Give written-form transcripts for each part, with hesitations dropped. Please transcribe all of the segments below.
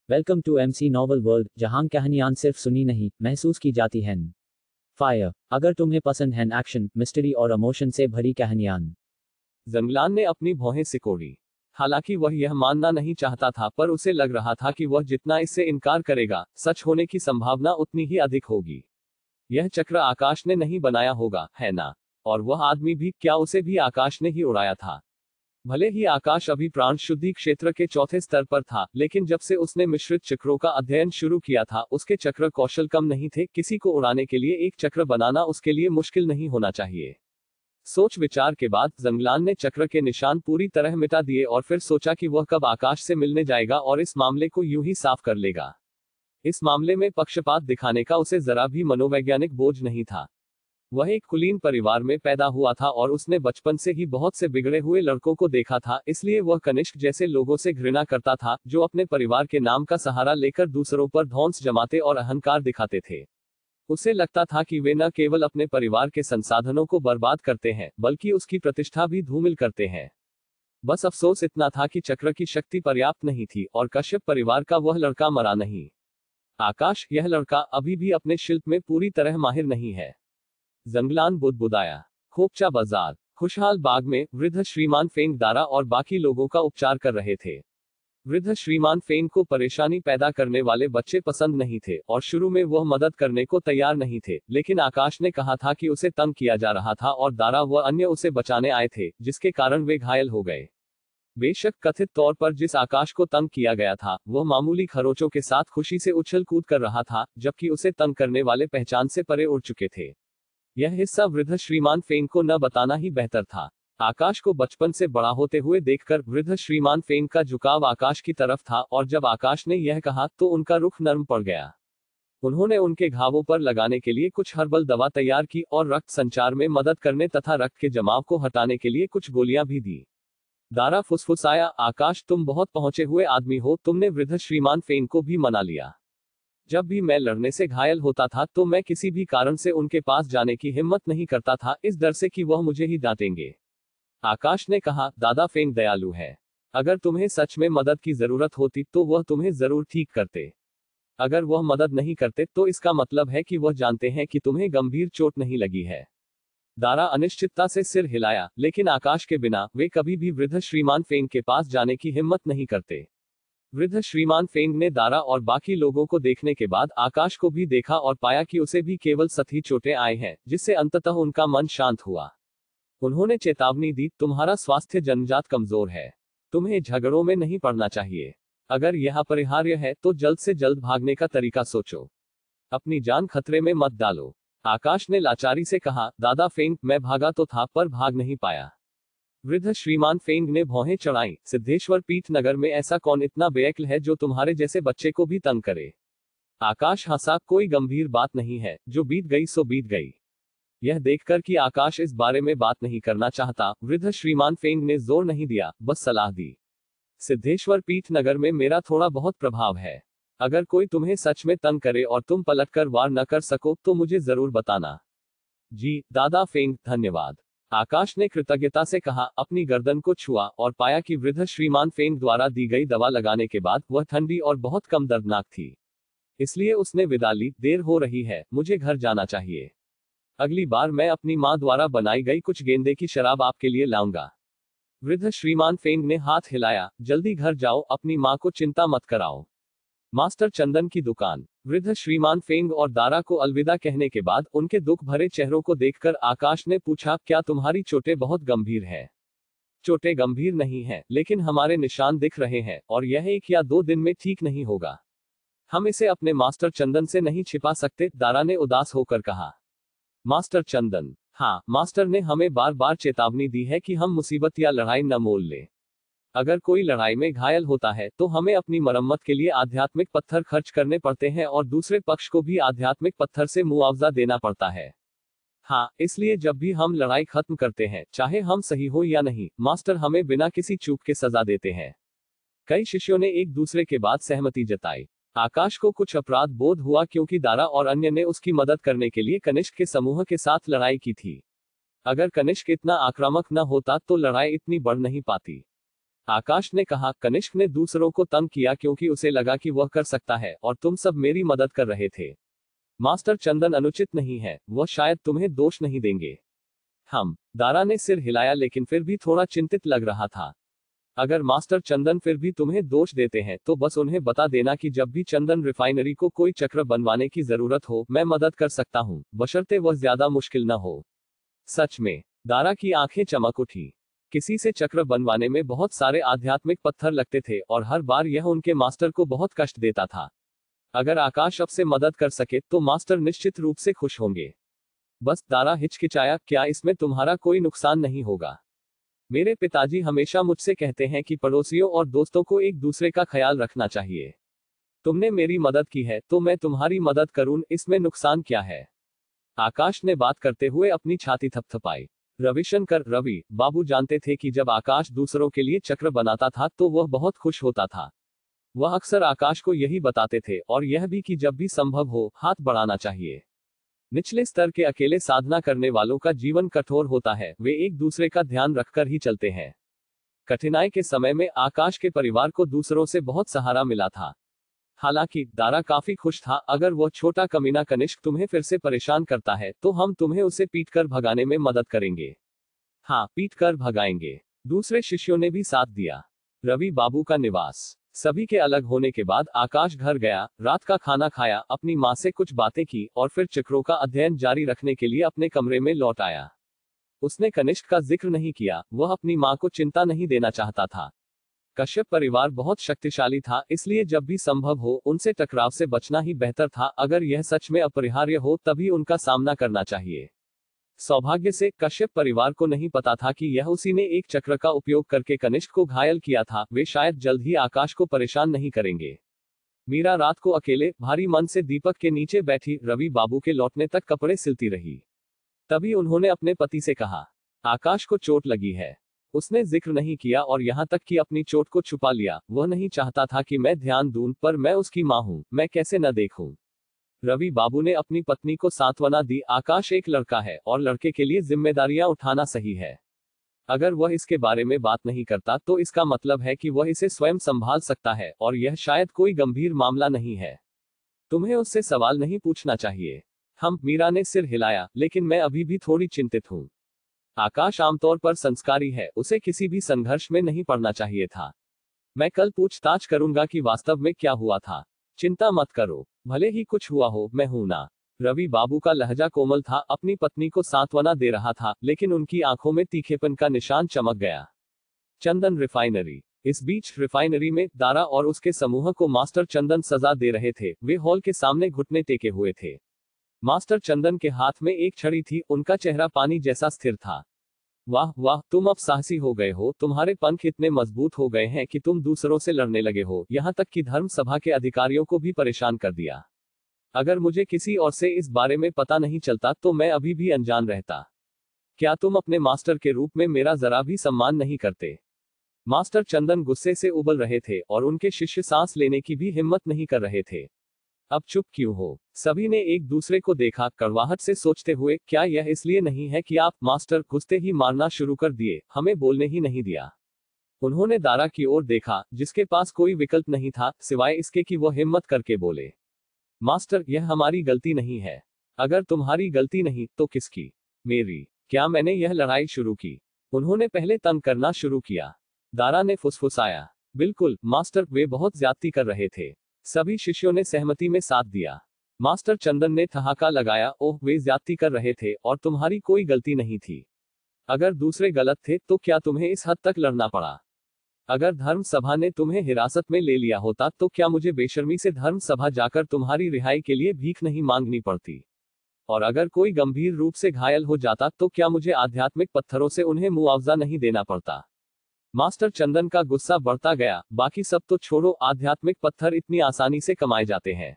Welcome to MC novel world, जहां कहानियां सिर्फ सुनी नहीं महसूस की जाती हैं। फायर। अगर तुम्हें पसंद है एक्शन, मिस्ट्री और इमोशन से भरी कहानियां। जंगलान ने अपनी भौहें सिकोड़ी। हालांकि वह यह मानना नहीं चाहता था, पर उसे लग रहा था कि वह जितना इससे इनकार करेगा, सच होने की संभावना उतनी ही अधिक होगी। यह चक्र आकाश ने नहीं बनाया होगा, है ना? और वह आदमी भी, क्या उसे भी आकाश ने ही उड़ाया था? भले ही आकाश अभी प्राण शुद्धि क्षेत्र के चौथे स्तर पर था, लेकिन जब से उसने मिश्रित चक्रों का अध्ययन शुरू किया था, उसके चक्र कौशल कम नहीं थे। किसी को उड़ाने के लिए एक चक्र बनाना उसके लिए मुश्किल नहीं होना चाहिए। सोच विचार के बाद जंगलान ने चक्र के निशान पूरी तरह मिटा दिए और फिर सोचा कि वह कब आकाश से मिलने जाएगा और इस मामले को यूं ही साफ कर लेगा। इस मामले में पक्षपात दिखाने का उसे जरा भी मनोवैज्ञानिक बोझ नहीं था। वह एक कुलीन परिवार में पैदा हुआ था और उसने बचपन से ही बहुत से बिगड़े हुए लड़कों को देखा था, इसलिए वह कनिष्क जैसे लोगों से घृणा करता था, जो अपने परिवार के नाम का सहारा लेकर दूसरों पर धौंस जमाते और अहंकार दिखाते थे। उसे लगता था कि वे न केवल अपने परिवार के संसाधनों को बर्बाद करते हैं, बल्कि उसकी प्रतिष्ठा भी धूमिल करते हैं। बस अफसोस इतना था कि चक्र की शक्ति पर्याप्त नहीं थी और कश्यप परिवार का वह लड़का मरा नहीं। आकाश, यह लड़का अभी भी अपने शिल्प में पूरी तरह माहिर नहीं है। जंगलान बुदबुदाया। खोपचा बाजार। खुशहाल बाग में वृद्ध श्रीमान फेंग दारा और बाकी लोगों का उपचार कर रहे थे। वृद्ध श्रीमान फेंग को परेशानी पैदा करने वाले बच्चे पसंद नहीं थे और शुरू में वह मदद करने को तैयार नहीं थे, लेकिन आकाश ने कहा था कि उसे तंग किया जा रहा था और दारा व अन्य उसे बचाने आए थे, जिसके कारण वे घायल हो गए। बेशक कथित तौर पर जिस आकाश को तंग किया गया था, वह मामूली खरोचों के साथ खुशी से उछल कूद कर रहा था, जबकि उसे तंग करने वाले पहचान से परे उड़ चुके थे। यह हिस्सा वृद्ध श्रीमान फेंग को न बताना ही बेहतर था। आकाश को बचपन से बड़ा होते हुए देखकर वृद्ध श्रीमान फेंग का झुकाव आकाश की तरफ था, और जब आकाश ने यह कहा तो उनका रुख नर्म पड़ गया। उन्होंने उनके घावों पर लगाने के लिए कुछ हर्बल दवा तैयार की और रक्त संचार में मदद करने तथा रक्त के जमाव को हटाने के लिए कुछ गोलियां भी दी। दारा फुसफुसाया, आकाश, तुम बहुत पहुंचे हुए आदमी हो, तुमने वृद्ध श्रीमान फेंग को भी मना लिया। जब भी मैं लड़ने से घायल होता था तो मैं किसी भी कारण से उनके पास जाने की हिम्मत नहीं करता था, इस डर से कि वह मुझे ही डांटेंगे। आकाश ने कहा, दादा फेंग दयालु है। अगर तुम्हें सच में मदद की जरूरत होती तो वह तुम्हें जरूर ठीक करते। अगर वह मदद नहीं करते तो इसका मतलब है कि वह जानते हैं कि तुम्हें गंभीर चोट नहीं लगी है। दारा अनिश्चितता से सिर हिलाया, लेकिन आकाश के बिना वे कभी भी वृद्ध श्रीमान फेंग के पास जाने की हिम्मत नहीं करते। वृद्ध श्रीमान फेंग ने दारा और बाकी लोगों को देखने के बाद आकाश को भी देखा और पाया कि उसे भी केवल सतही चोटें आई हैं, जिससे अंततः उनका मन शांत हुआ। उन्होंने चेतावनी दी, तुम्हारा स्वास्थ्य जन्मजात कमजोर है। तुम्हें झगड़ों में नहीं पड़ना चाहिए। अगर यह अपरिहार्य है तो जल्द से जल्द भागने का तरीका सोचो। अपनी जान खतरे में मत डालो। आकाश ने लाचारी से कहा, दादा फेंग, मैं भागा तो था पर भाग नहीं पाया। वृद्ध श्रीमान फेंग ने भौहें चढ़ाई। सिद्धेश्वर पीठ नगर में ऐसा कौन इतना बेअक्ल है जो तुम्हारे जैसे बच्चे को भी तंग करे? आकाश हंसा, कोई गंभीर बात नहीं है, जो बीत गई सो बीत गई। यह देखकर कि आकाश इस बारे में बात नहीं करना चाहता, वृद्ध श्रीमान फेंग ने जोर नहीं दिया, बस सलाह दी। सिद्धेश्वर पीठ नगर में मेरा थोड़ा बहुत प्रभाव है। अगर कोई तुम्हें सच में तंग करे और तुम पलटकर वार न कर सको तो मुझे जरूर बताना। जी दादा फेंग, धन्यवाद। आकाश ने कृतज्ञता से कहा, अपनी गर्दन को छुआ और पाया कि वृद्ध श्रीमान फेंग द्वारा दी गई दवा लगाने के बाद वह ठंडी और बहुत कम दर्दनाक थी। इसलिए उसने विदा ली, देर हो रही है, मुझे घर जाना चाहिए। अगली बार मैं अपनी माँ द्वारा बनाई गई कुछ गेंदे की शराब आपके लिए लाऊंगा। वृद्ध श्रीमान फेंग ने हाथ हिलाया, जल्दी घर जाओ, अपनी माँ को चिंता मत कराओ। मास्टर चंदन की दुकान। वृद्ध श्रीमान फेंग और दारा को अलविदा कहने के बाद उनके दुख भरे चेहरों को देखकर आकाश ने पूछा, क्या तुम्हारी चोटें बहुत गंभीर हैं? चोटें गंभीर नहीं हैं, लेकिन हमारे निशान दिख रहे हैं और यह 1 या 2 दिन में ठीक नहीं होगा। हम इसे अपने मास्टर चंदन से नहीं छिपा सकते, दारा ने उदास होकर कहा। मास्टर चंदन? हाँ, मास्टर ने हमें बार बार चेतावनी दी है कि हम मुसीबत या लड़ाई न मोल लें। अगर कोई लड़ाई में घायल होता है तो हमें अपनी मरम्मत के लिए आध्यात्मिक पत्थर खर्च करने पड़ते हैं और दूसरे पक्ष को भी आध्यात्मिक पत्थर से मुआवजा देना पड़ता है। हाँ, इसलिए जब भी हम लड़ाई खत्म करते हैं, चाहे हम सही हो या नहीं, मास्टर हमें बिना किसी चूक के सजा देते हैं। कई शिष्यों ने एक दूसरे के बाद सहमति जताई। आकाश को कुछ अपराध बोध हुआ क्योंकि दारा और अन्य ने उसकी मदद करने के लिए कनिष्क के समूह के साथ लड़ाई की थी। अगर कनिष्क इतना आक्रामक न होता तो लड़ाई इतनी बढ़ नहीं पाती। आकाश ने कहा, कनिष्क ने दूसरों को तंग किया क्योंकि उसे लगा कि वह कर सकता है और तुम सब मेरी मदद कर रहे थे। मास्टर चंदन अनुचित नहीं है, वह शायद तुम्हें दोष नहीं देंगे। दारा ने सिर हिलाया लेकिन फिर भी थोड़ा चिंतित लग रहा था। अगर मास्टर चंदन फिर भी तुम्हें दोष देते हैं तो बस उन्हें बता देना कि जब भी चंदन रिफाइनरी को कोई चक्र बनवाने की जरूरत हो मैं मदद कर सकता हूं, बशर्ते वह ज्यादा मुश्किल न हो। सच में? दारा की आंखें चमक उठी। किसी से चक्र बनवाने में बहुत सारे आध्यात्मिक पत्थर लगते थे और हर बार यह उनके मास्टर को बहुत कष्ट देता था। अगर आकाश अब से मदद कर सके तो मास्टर निश्चित रूप से खुश होंगे। बस दारा हिचकिचाया, क्या इसमें तुम्हारा कोई नुकसान नहीं होगा? मेरे पिताजी हमेशा मुझसे कहते हैं कि पड़ोसियों और दोस्तों को एक दूसरे का ख्याल रखना चाहिए। तुमने मेरी मदद की है तो मैं तुम्हारी मदद करूं, इसमें नुकसान क्या है? आकाश ने बात करते हुए अपनी छाती थपथपाई। रविशंकर रवि बाबू जानते थे कि जब आकाश दूसरों के लिए चक्र बनाता था तो वह बहुत खुश होता था। वह अक्सर आकाश को यही बताते थे और यह भी कि जब भी संभव हो हाथ बढ़ाना चाहिए। निचले स्तर के अकेले साधना करने वालों का जीवन कठोर होता है, वे एक दूसरे का ध्यान रखकर ही चलते हैं। कठिनाई के समय में आकाश के परिवार को दूसरों से बहुत सहारा मिला था। हालांकि दारा काफी खुश था। अगर वह छोटा कमीना कनिष्क तुम्हें फिर से परेशान करता है तो हम तुम्हें उसे पीटकर भगाने में मदद करेंगे। हाँ, पीटकर भगाएंगे। दूसरे शिष्यों ने भी साथ दिया। रवि बाबू का निवास। सभी के अलग होने के बाद आकाश घर गया, रात का खाना खाया, अपनी माँ से कुछ बातें की और फिर चक्रों का अध्ययन जारी रखने के लिए अपने कमरे में लौट आया। उसने कनिष्क का जिक्र नहीं किया, वह अपनी माँ को चिंता नहीं देना चाहता था। कश्यप परिवार बहुत शक्तिशाली था, इसलिए जब भी संभव हो उनसे टकराव से बचना ही बेहतर था। अगर यह सच में अपरिहार्य हो तभी उनका सामना करना चाहिए। सौभाग्य से कश्यप परिवार को नहीं पता था कि यह उसी ने एक चक्र का उपयोग करके कनिष्क को घायल किया था। वे शायद जल्द ही आकाश को परेशान नहीं करेंगे। मीरा रात को अकेले भारी मन से दीपक के नीचे बैठी रवि बाबू के लौटने तक कपड़े सिलती रही। तभी उन्होंने अपने पति से कहा, आकाश को चोट लगी है। उसने जिक्र नहीं किया और यहाँ तक कि अपनी चोट को छुपा लिया। वह नहीं चाहता था कि मैं ध्यान दूं, पर मैं उसकी मां हूं, मैं कैसे न देखूं। रवि बाबू ने अपनी पत्नी को सांत्वना दी, आकाश एक लड़का है और लड़के के लिए जिम्मेदारियां उठाना सही है। अगर वह इसके बारे में बात नहीं करता तो इसका मतलब है कि वह इसे स्वयं संभाल सकता है और यह शायद कोई गंभीर मामला नहीं है। तुम्हें उससे सवाल नहीं पूछना चाहिए। मीरा ने सिर हिलाया, लेकिन मैं अभी भी थोड़ी चिंतित हूं। आकाश आमतौर पर संस्कारी है, उसे किसी भी संघर्ष में नहीं पड़ना चाहिए था। मैं कल पूछताछ करूंगा कि वास्तव में क्या हुआ था। चिंता मत करो, भले ही कुछ हुआ हो, मैं हूं ना। रवि बाबू का लहजा कोमल था, अपनी पत्नी को सांत्वना दे रहा था, लेकिन उनकी आंखों में तीखेपन का निशान चमक गया। चंदन रिफाइनरी। इस बीच रिफाइनरी में दारा और उसके समूह को मास्टर चंदन सजा दे रहे थे। वे हॉल के सामने घुटने टेके हुए थे। मास्टर चंदन के हाथ में एक छड़ी थी, उनका चेहरा पानी जैसा स्थिर था। वाह वाह, तुम अब साहसी हो गए हो। तुम्हारे पंख इतने मजबूत हो गए हैं कि तुम दूसरों से लड़ने लगे हो, यहाँ तक कि धर्म सभा के अधिकारियों को भी परेशान कर दिया। अगर मुझे किसी और से इस बारे में पता नहीं चलता तो मैं अभी भी अनजान रहता। क्या तुम अपने मास्टर के रूप में मेरा जरा भी सम्मान नहीं करते? मास्टर चंदन गुस्से से उबल रहे थे और उनके शिष्य सांस लेने की भी हिम्मत नहीं कर रहे थे। अब चुप क्यों हो? सभी ने एक दूसरे को देखा, कड़वाहट से सोचते हुए, क्या यह इसलिए नहीं है कि आप मास्टर घुसते ही मारना शुरू कर दिए, हमें बोलने ही नहीं दिया? उन्होंने दारा की ओर देखा, जिसके पास कोई विकल्प नहीं था सिवाय इसके कि वह हिम्मत करके बोले, मास्टर यह हमारी गलती नहीं है। अगर तुम्हारी गलती नहीं तो किसकी? मेरी। क्या मैंने यह लड़ाई शुरू की? उन्होंने पहले तंग करना शुरू किया। दारा ने फुसफुसाया, बिल्कुल मास्टर, वे बहुत ज्यादती कर रहे थे। सभी शिष्यों ने सहमति में साथ दिया। मास्टर चंदन ने ठहाका लगाया, ओह, वे ज्यादती कर रहे थे और तुम्हारी कोई गलती नहीं थी। अगर दूसरे गलत थे तो क्या तुम्हें इस हद तक लड़ना पड़ा? अगर धर्म सभा ने तुम्हें हिरासत में ले लिया होता तो क्या मुझे बेशर्मी से धर्म सभा जाकर तुम्हारी रिहाई के लिए भीख नहीं मांगनी पड़ती? और अगर कोई गंभीर रूप से घायल हो जाता तो क्या मुझे आध्यात्मिक पत्थरों से उन्हें मुआवजा नहीं देना पड़ता? मास्टर चंदन का गुस्सा बढ़ता गया, बाकी सब तो छोड़ो, आध्यात्मिक पत्थर इतनी आसानी से कमाए जाते हैं।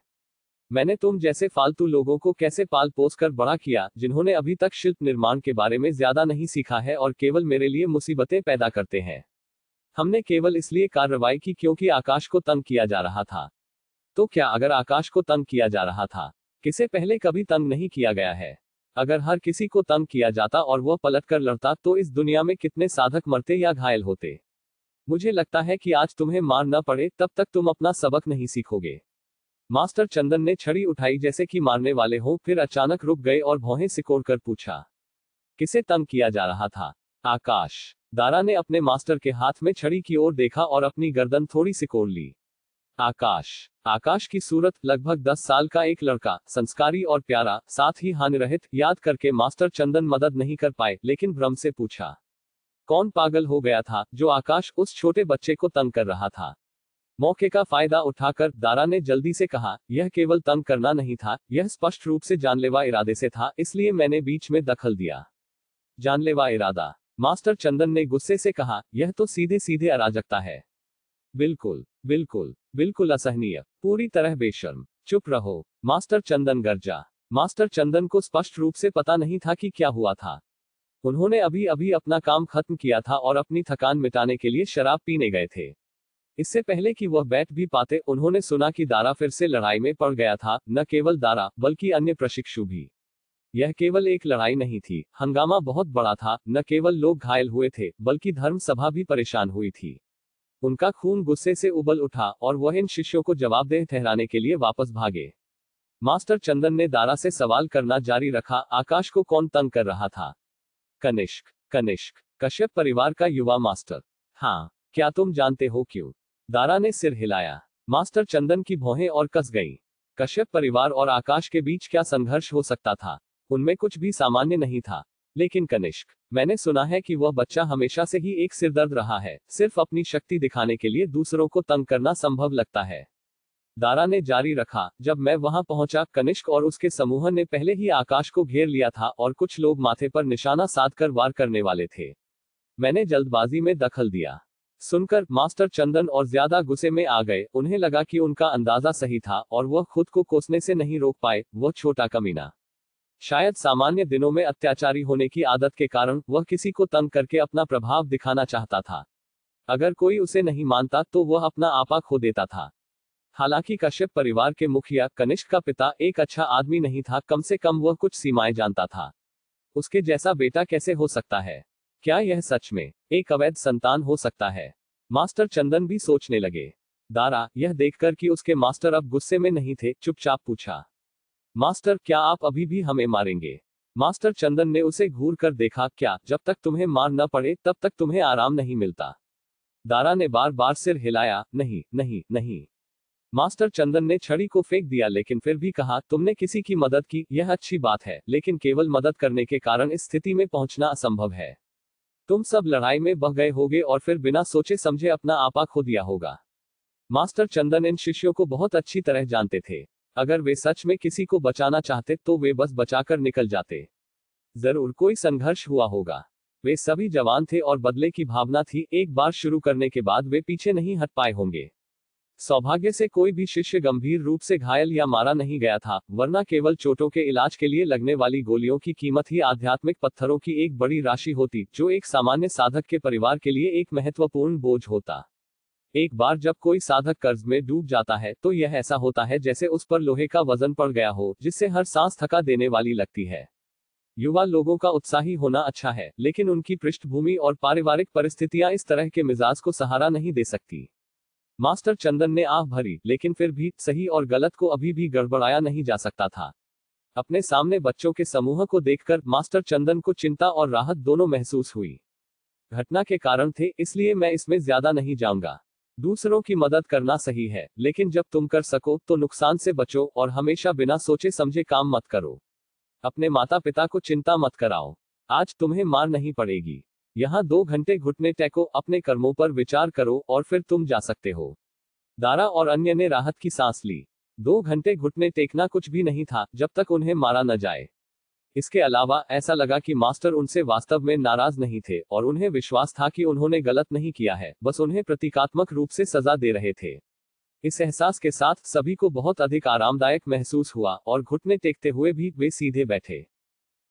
मैंने तुम जैसे फालतू लोगों को कैसे पाल पोस कर बड़ा किया, जिन्होंने अभी तक शिल्प निर्माण के बारे में ज्यादा नहीं सीखा है और केवल मेरे लिए मुसीबतें पैदा करते हैं। हमने केवल इसलिए कार्रवाई की क्योंकि आकाश को तंग किया जा रहा था। तो क्या अगर आकाश को तंग किया जा रहा था? किसे पहले कभी तंग नहीं किया गया है? अगर हर किसी को तंग किया जाता और वह पलटकर लड़ता तो इस दुनिया में कितने साधक मरते या घायल होते। मुझे लगता है कि आज तुम्हें मार न पड़े तब तक तुम अपना सबक नहीं सीखोगे। मास्टर चंदन ने छड़ी उठाई जैसे कि मारने वाले हों, फिर अचानक रुक गए और भौहें सिकोड़कर पूछा, किसे तंग किया जा रहा था? आकाश। दारा ने अपने मास्टर के हाथ में छड़ी की ओर देखा और अपनी गर्दन थोड़ी सिकोड़ ली। आकाश। आकाश की सूरत लगभग 10 साल का एक लड़का, संस्कारी और प्यारा, साथ ही हानिरहित, याद करके मास्टर चंदन मदद नहीं कर पाए, लेकिन भ्रम से पूछा, कौन पागल हो गया था जो आकाश उस छोटे बच्चे को तंग कर रहा था? मौके का फायदा उठाकर दारा ने जल्दी से कहा, यह केवल तंग करना नहीं था, यह स्पष्ट रूप से जानलेवा इरादे से था, इसलिए मैंने बीच में दखल दिया। जानलेवा इरादा? मास्टर चंदन ने गुस्से से कहा, यह तो सीधे सीधे अराजकता है। बिल्कुल बिल्कुल बिल्कुल असहनीय, पूरी तरह बेशर्म। चुप रहो, मास्टर चंदन गरजा। मास्टर चंदन को स्पष्ट रूप से पता नहीं था कि क्या हुआ था। उन्होंने अभी अभी अपना काम खत्म किया था और अपनी थकान मिटाने के लिए शराब पीने गए थे। इससे पहले कि वह बैठ भी पाते, उन्होंने सुना कि दारा फिर से लड़ाई में पड़ गया था। न केवल दारा, बल्कि अन्य प्रशिक्षु भी। यह केवल एक लड़ाई नहीं थी, हंगामा बहुत बड़ा था। न केवल लोग घायल हुए थे, बल्कि धर्म सभा भी परेशान हुई थी। उनका खून गुस्से से उबल उठा और वह इन शिष्यों को जवाबदेह ठहराने के लिए वापस भागे। मास्टर चंदन ने दारा से सवाल करना जारी रखा, आकाश को कौन तंग कर रहा था? कनिष्क। कनिष्क, कश्यप परिवार का युवा मास्टर। हाँ, क्या तुम जानते हो क्यों? दारा ने सिर हिलाया। मास्टर चंदन की भौहें और कस गईं। कश्यप परिवार और आकाश के बीच क्या संघर्ष हो सकता था? उनमें कुछ भी सामान्य नहीं था। लेकिन कनिष्क, मैंने सुना है कि वह बच्चा हमेशा से ही एक सिरदर्द रहा है। सिर्फ अपनी शक्ति दिखाने के लिए दूसरों को तंग करना संभव लगता है। दारा ने जारी रखा, जब मैं वहां पहुंचा, कनिष्क और उसके समूह ने पहले ही आकाश को घेर लिया था और कुछ लोग माथे पर निशाना साधकर वार करने वाले थे। मैंने जल्दबाजी में दखल दिया। सुनकर मास्टर चंदन और ज्यादा गुस्से में आ गए। उन्हें लगा कि उनका अंदाजा सही था और वह खुद को कोसने से नहीं रोक पाए। वह छोटा कमीना शायद सामान्य दिनों में अत्याचारी होने की आदत के कारण वह किसी को तंग करके अपना प्रभाव दिखाना चाहता था। अगर कोई उसे नहीं मानता तो वह अपना आपा खो देता था। हालांकि कश्यप परिवार के मुखिया कनिष्क का पिता एक अच्छा आदमी नहीं था, कम से कम वह कुछ सीमाएं जानता था। उसके जैसा बेटा कैसे हो सकता है? क्या यह सच में एक अवैध संतान हो सकता है? मास्टर चंदन भी सोचने लगे। दारा, यह देखकर कि उसके मास्टर अब गुस्से में नहीं थे, चुपचाप पूछा, मास्टर, क्या आप अभी भी हमें मारेंगे? मास्टर चंदन ने उसे घूर कर देखा, क्या जब तक तुम्हें मार न पड़े तब तक तुम्हें आराम नहीं मिलता? दारा ने बार बार सिर हिलाया, नहीं नहीं नहीं। मास्टर चंदन ने छड़ी को फेंक दिया, लेकिन फिर भी कहा, तुमने किसी की मदद की, यह अच्छी बात है, लेकिन केवल मदद करने के कारण इस स्थिति में पहुंचना असंभव है। तुम सब लड़ाई में बह गए होगे और फिर बिना सोचे समझे अपना आपा खो दिया होगा। मास्टर चंदन इन शिष्यों को बहुत अच्छी तरह जानते थे। अगर वे सच में किसी को बचाना चाहते तो वे बस बचाकर निकल जाते। जरूर कोई संघर्ष हुआ होगा। वे सभी जवान थे और बदले की भावना थी। एक बार शुरू करने के बाद वे पीछे नहीं हट पाए होंगे। सौभाग्य से कोई भी शिष्य गंभीर रूप से घायल या मारा नहीं गया था, वरना केवल चोटों के इलाज के लिए लगने वाली गोलियों की कीमत ही आध्यात्मिक पत्थरों की एक बड़ी राशि होती, जो एक सामान्य साधक के परिवार के लिए एक महत्वपूर्ण बोझ होता। एक बार जब कोई साधक कर्ज में डूब जाता है तो यह ऐसा होता है जैसे उस पर लोहे का वजन पड़ गया हो, जिससे हर सांस थका देने वाली लगती है। युवा लोगों का उत्साही होना अच्छा है, लेकिन उनकी पृष्ठभूमि और पारिवारिक परिस्थितियां इस तरह के मिजाज को सहारा नहीं दे सकती। मास्टर चंदन ने आह भरी, लेकिन फिर भी सही और गलत को अभी भी गड़बड़ाया नहीं जा सकता था। अपने सामने बच्चों के समूह को देखकर मास्टर चंदन को चिंता और राहत दोनों महसूस हुई। घटना के कारण थे, इसलिए मैं इसमें ज्यादा नहीं जाऊंगा। दूसरों की मदद करना सही है, लेकिन जब तुम कर सको तो नुकसान से बचो और हमेशा बिना सोचे समझे काम मत करो। अपने माता पिता को चिंता मत कराओ। आज तुम्हें मार नहीं पड़ेगी। यहाँ 2 घंटे घुटने टेको, अपने कर्मों पर विचार करो और फिर तुम जा सकते हो। दारा और अन्य ने राहत की सांस ली। 2 घंटे घुटने टेकना कुछ भी नहीं था, जब तक उन्हें मारा न जाए। इसके अलावा ऐसा लगा कि मास्टर उनसे वास्तव में नाराज नहीं थे और उन्हें विश्वास था कि उन्होंने गलत नहीं किया है, बस उन्हें प्रतीकात्मक रूप से सजा दे रहे थे। इस एहसास के साथ सभी को बहुत अधिक आरामदायक महसूस हुआ और घुटने टेकते हुए भी वे सीधे बैठे।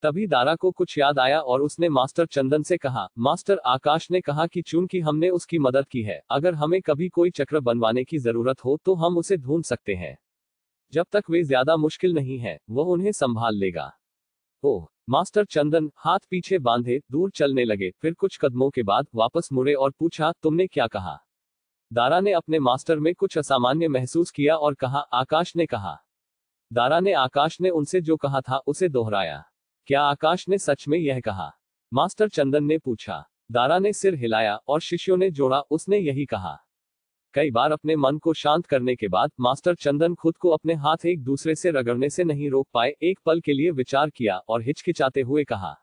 तभी दारा को कुछ याद आया और उसने मास्टर चंदन से कहा, मास्टर, आकाश ने कहा कि चूंकि हमने उसकी मदद की है, अगर हमें कभी कोई चक्र बनवाने की जरूरत हो तो हम उसे ढूंढ सकते हैं। जब तक वे ज्यादा मुश्किल नहीं है, वह उन्हें संभाल लेगा। ओह, मास्टर चंदन हाथ पीछे बांधे दूर चलने लगे, फिर कुछ कदमों के बाद वापस मुड़े और पूछा, तुमने क्या कहा? दारा ने अपने मास्टर में कुछ असामान्य महसूस किया और कहा, आकाश ने कहा। दारा ने आकाश ने उनसे जो कहा था उसे दोहराया। क्या आकाश ने सच में यह कहा? मास्टर चंदन ने पूछा। दारा ने सिर हिलाया और शिष्यों ने जोड़ा, उसने यही कहा। कई बार अपने मन को शांत करने के बाद मास्टर चंदन खुद को अपने हाथ एक दूसरे से रगड़ने से नहीं रोक पाए। एक पल के लिए विचार किया और हिचकिचाते हुए कहा,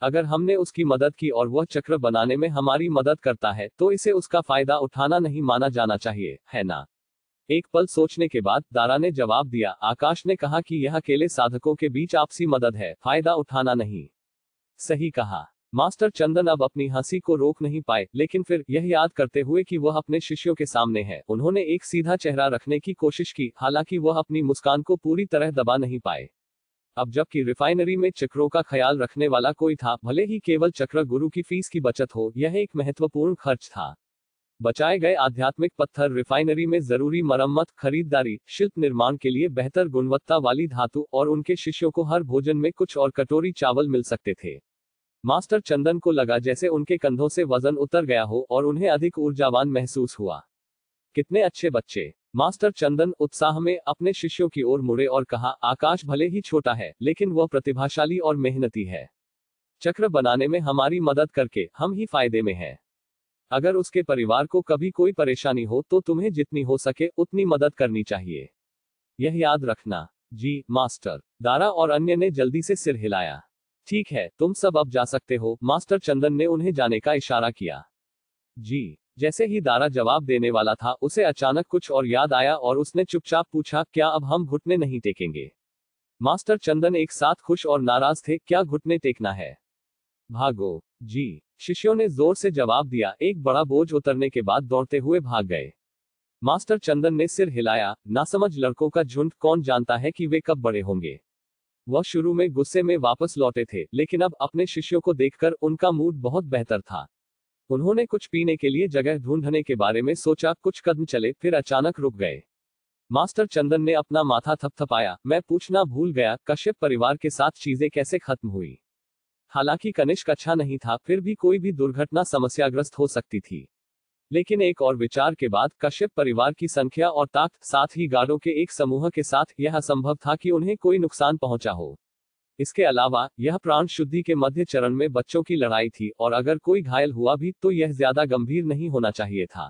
अगर हमने उसकी मदद की और वह चक्र बनाने में हमारी मदद करता है तो इसे उसका फायदा उठाना नहीं माना जाना चाहिए, है ना? एक पल सोचने के बाद दारा ने जवाब दिया, आकाश ने कहा कि यह अकेले साधकों के बीच आपसी मदद है, फायदा उठाना नहीं। सही कहा। मास्टर चंदन अब अपनी हंसी को रोक नहीं पाए, लेकिन फिर यह याद करते हुए कि वह अपने शिष्यों के सामने है, उन्होंने एक सीधा चेहरा रखने की कोशिश की, हालांकि वह अपनी मुस्कान को पूरी तरह दबा नहीं पाए। अब जबकि रिफाइनरी में चक्रों का ख्याल रखने वाला कोई था, भले ही केवल चक्र गुरु की फीस की बचत हो, यह एक महत्वपूर्ण खर्च था। बचाए गए आध्यात्मिक पत्थर रिफाइनरी में जरूरी मरम्मत, खरीदारी, शिल्प निर्माण के लिए बेहतर गुणवत्ता वाली धातु, और उनके शिष्यों को हर भोजन में कुछ और कटोरी चावल मिल सकते थे। मास्टर चंदन को लगा जैसे उनके कंधों से वजन उतर गया हो और उन्हें अधिक ऊर्जावान महसूस हुआ। कितने अच्छे बच्चे! मास्टर चंदन उत्साह में अपने शिष्यों की ओर मुड़े और कहा, आकाश भले ही छोटा है, लेकिन वह प्रतिभाशाली और मेहनती है। चक्र बनाने में हमारी मदद करके हम ही फायदे में हैं। अगर उसके परिवार को कभी कोई परेशानी हो तो तुम्हें जितनी हो सके उतनी मदद करनी चाहिए। यह याद रखना। जी मास्टर। दारा और अन्य ने जल्दी से सिर हिलाया। ठीक है, तुम सब अब जा सकते हो। मास्टर चंदन ने उन्हें जाने का इशारा किया। जी। जैसे ही दारा जवाब देने वाला था, उसे अचानक कुछ और याद आया और उसने चुपचाप पूछा, क्या अब हम घुटने नहीं टेकेंगे? मास्टर चंदन एक साथ खुश और नाराज थे। क्या घुटने टेकना है? भागो। जी। शिष्यों ने जोर से जवाब दिया। एक बड़ा बोझ उतरने के बाद दौड़ते हुए भाग गए। मास्टर चंदन ने सिर हिलाया। नासमझ लड़कों का झुंड, कौन जानता है कि वे कब बड़े होंगे। वह शुरू में गुस्से में वापस लौटे थे, लेकिन अब अपने शिष्यों को देखकर उनका मूड बहुत बेहतर था। उन्होंने कुछ पीने के लिए जगह ढूंढने के बारे में सोचा, कुछ कदम चले, फिर अचानक रुक गए। मास्टर चंदन ने अपना माथा थपथपाया। मैं पूछना भूल गया, कश्यप परिवार के साथ चीजें कैसे खत्म हुई? हालांकि कनिष्क अच्छा नहीं था, फिर भी कोई भी दुर्घटना समस्याग्रस्त हो सकती थी। लेकिन एक और विचार के बाद, कश्यप परिवार की संख्या और ताकत, साथ ही गार्डों के एक समूह के साथ, यह असंभव था कि उन्हें कोई नुकसान पहुंचा हो। इसके अलावा, यह प्राण शुद्धि के मध्य चरण में बच्चों की लड़ाई थी, और अगर कोई घायल हुआ भी तो यह ज्यादा गंभीर नहीं होना चाहिए था।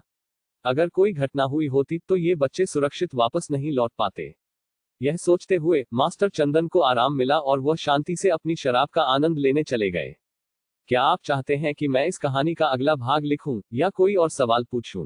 अगर कोई घटना हुई होती तो ये बच्चे सुरक्षित वापस नहीं लौट पाते। यह सोचते हुए मास्टर चंदन को आराम मिला और वह शांति से अपनी शराब का आनंद लेने चले गए। क्या आप चाहते हैं कि मैं इस कहानी का अगला भाग लिखूं या कोई और सवाल पूछूं?